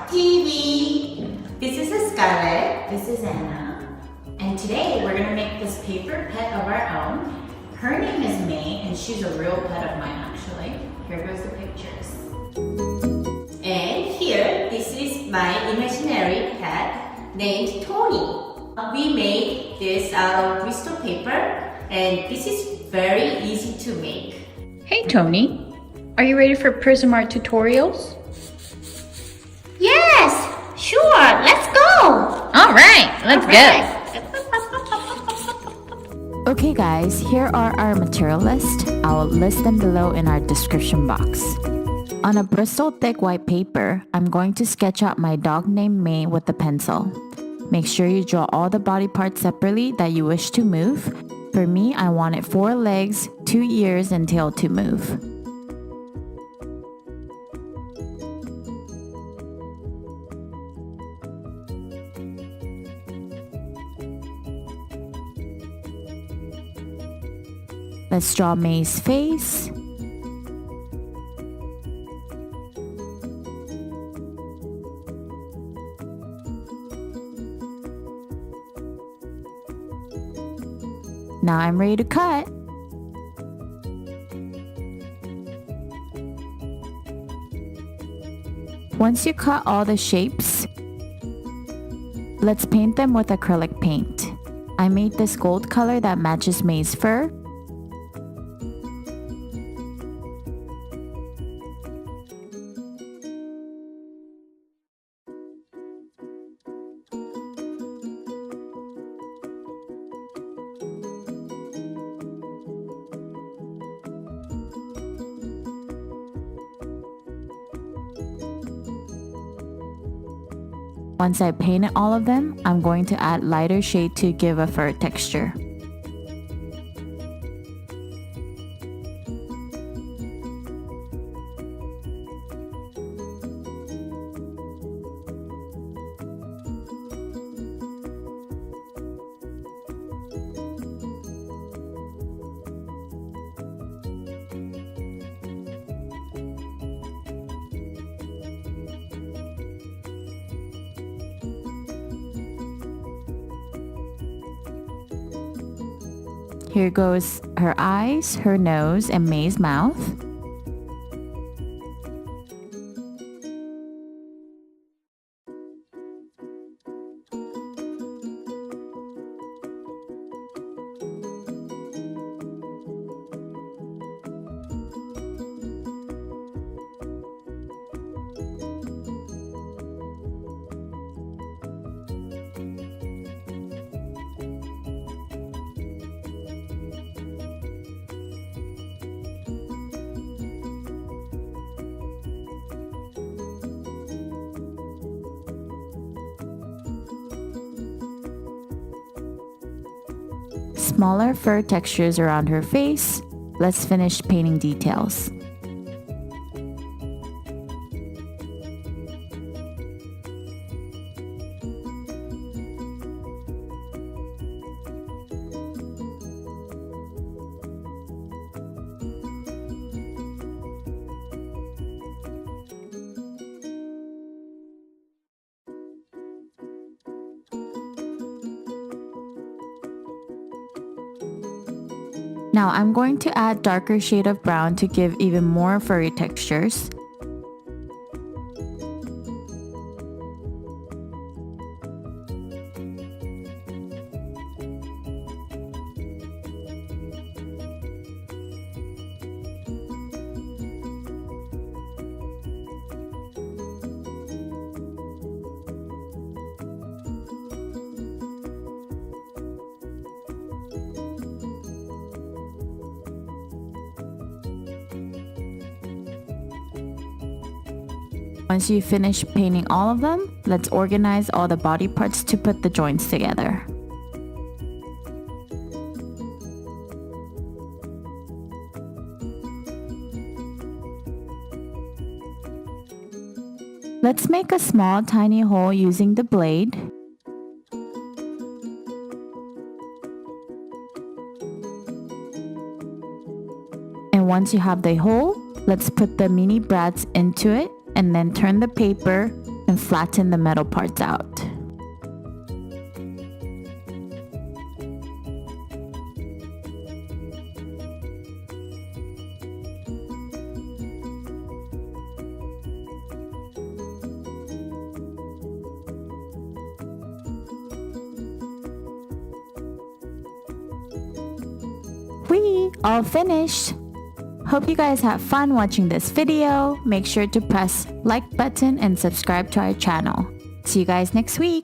TV. This is Scarlett. This is Anna. And today we're gonna make this paper pet of our own. Her name is May and she's a real pet of mine actually. Here goes the pictures. And here, this is my imaginary pet named Tony. We made this out of bristol paper and this is very easy to make. Hey Tony, are you ready for Prism Art tutorials? Yes, sure, let's go! Alright, let's go! Okay guys, here are our material list. I'll list them below in our description box. On a Bristol thick white paper, I'm going to sketch out my dog named May with a pencil. Make sure you draw all the body parts separately that you wish to move. For me, I wanted 4 legs, 2 ears, and tail to move. Let's draw May's face. Now I'm ready to cut. Once you cut all the shapes, let's paint them with acrylic paint. I made this gold color that matches May's fur. Once I painted all of them, I'm going to add lighter shade to give a fur texture. Here goes her eyes, her nose, and May's mouth. Smaller fur textures around her face. Let's finish painting details. Now I'm going to add darker shade of brown to give even more furry textures. Once you finish painting all of them, let's organize all the body parts to put the joints together. Let's make a small tiny hole using the blade. And once you have the hole, let's put the mini brads into it and then turn the paper and flatten the metal parts out. Whee! All finished! Hope you guys have fun watching this video. Make sure to press like button and subscribe to our channel. See you guys next week!